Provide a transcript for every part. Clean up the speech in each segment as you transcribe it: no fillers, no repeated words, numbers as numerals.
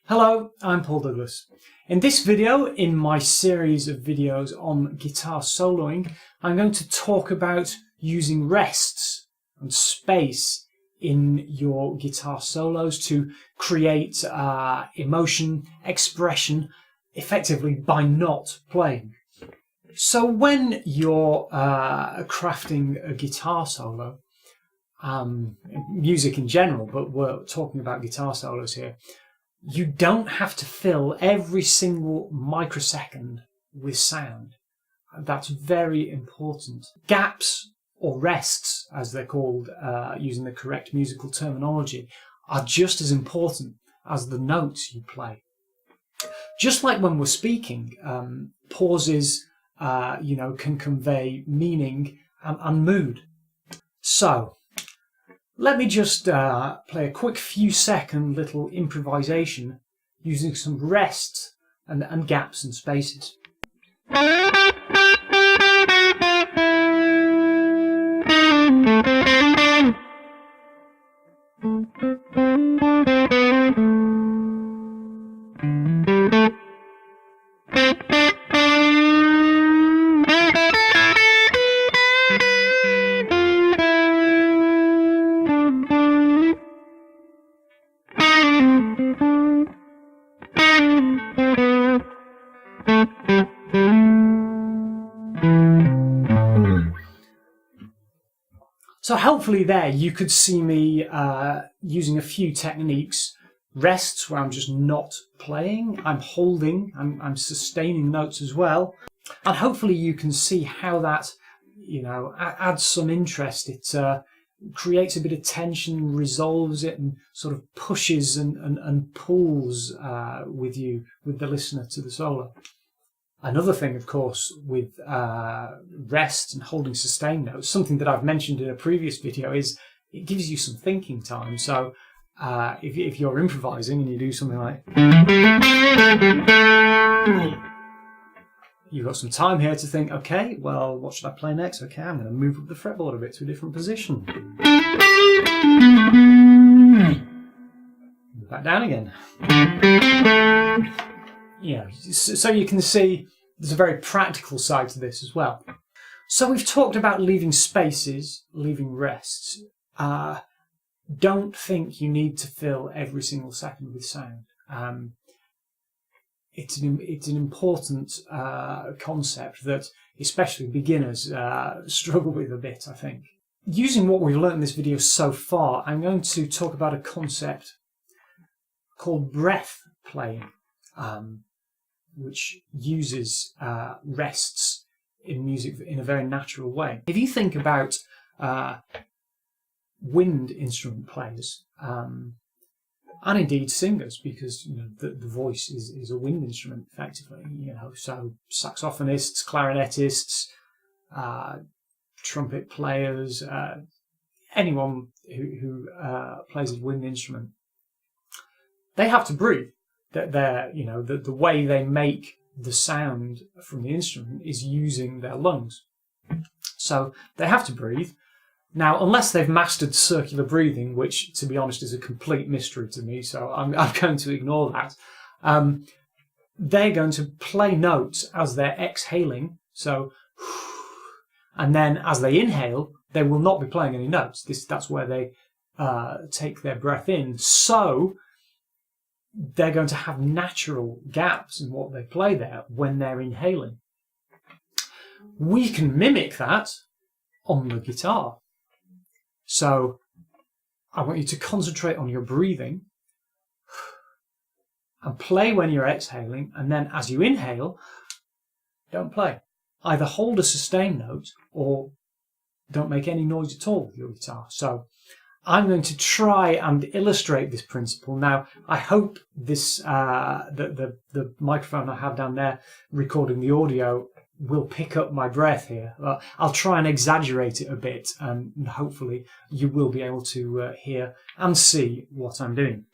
Hello, I'm Paul Douglas. In this video, in my series of videos on guitar soloing, I'm going to talk about using rests and space in your guitar solos to create emotion, expression, effectively by not playing. So when you're crafting a guitar solo, music in general, but we're talking about guitar solos here, you don't have to fill every single microsecond with sound. That's very important. Gaps, or rests as they're called, using the correct musical terminology, are just as important as the notes you play. Just like when we're speaking, pauses can convey meaning and mood. So let me just play a quick few second little improvisation using some rests and gaps and spaces. So hopefully there you could see me using a few techniques. Rests where I'm just not playing, I'm holding, I'm sustaining notes as well. And hopefully you can see how that, adds some interest. It creates a bit of tension, resolves it, and sort of pushes and pulls with the listener to the solo. Another thing, of course, with rest and holding sustained notes, something that I've mentioned in a previous video, is it gives you some thinking time. So if you're improvising and you do something like, you've got some time here to think, okay, well, what should I play next? Okay, I'm going to move up the fretboard a bit to a different position. Move back down again. So you can see there's a very practical side to this as well. So we've talked about leaving spaces, leaving rests. Don't think you need to fill every single second with sound. It's an important concept that especially beginners struggle with a bit, I think. Using what we've learned in this video so far, I'm going to talk about a concept called breath playing, which uses rests in music in a very natural way. If you think about wind instrument players, and indeed singers, because the voice is a wind instrument effectively, so saxophonists, clarinetists, trumpet players, anyone who plays a wind instrument, they have to breathe. That the way they make the sound from the instrument is using their lungs. So they have to breathe. Now, unless they've mastered circular breathing, which, to be honest, is a complete mystery to me, so I'm going to ignore that, they're going to play notes as they're exhaling. So, and then as they inhale, they will not be playing any notes. That's where they take their breath in. So they're going to have natural gaps in what they play there when they're inhaling. We can mimic that on the guitar. So I want you to concentrate on your breathing and play when you're exhaling, and then as you inhale, don't play. Either hold a sustained note or don't make any noise at all with your guitar. So I'm going to try and illustrate this principle. Now, I hope this the microphone I have down there recording the audio will pick up my breath here. I'll try and exaggerate it a bit, and hopefully you will be able to hear and see what I'm doing.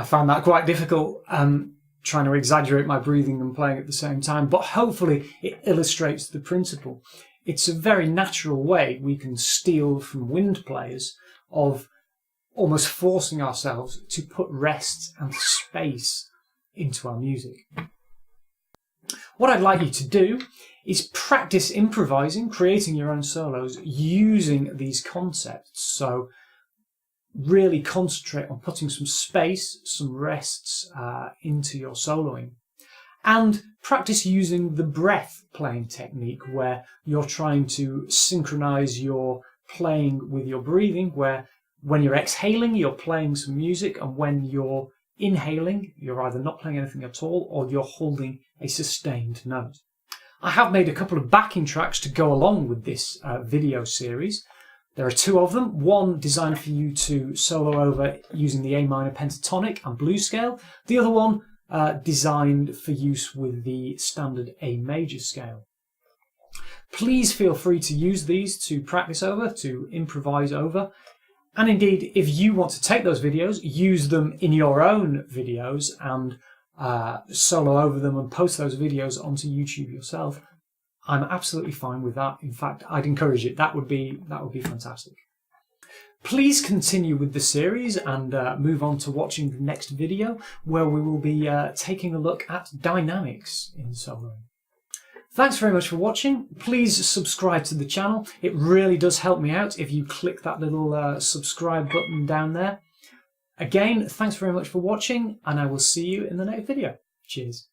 found that quite difficult, trying to exaggerate my breathing and playing at the same time, but hopefully it illustrates the principle. It's a very natural way we can steal from wind players of almost forcing ourselves to put rest and space into our music. What I'd like you to do is practice improvising, creating your own solos using these concepts. So really concentrate on putting some space, some rests into your soloing. And practice using the breath playing technique, where you're trying to synchronize your playing with your breathing, where when you're exhaling, you're playing some music, and when you're inhaling, you're either not playing anything at all or you're holding a sustained note. I have made a couple of backing tracks to go along with this video series. There are two of them, one designed for you to solo over using the A minor pentatonic and blues scale, the other one designed for use with the standard A major scale. Please feel free to use these to practice over, to improvise over, and indeed if you want to take those videos, use them in your own videos and solo over them and post those videos onto YouTube yourself. I'm absolutely fine with that. In fact, I'd encourage it. That would be fantastic. Please continue with the series and move on to watching the next video, where we will be taking a look at dynamics in soloing. Thanks very much for watching. Please subscribe to the channel. It really does help me out if you click that little subscribe button down there. Again, thanks very much for watching, and I will see you in the next video. Cheers.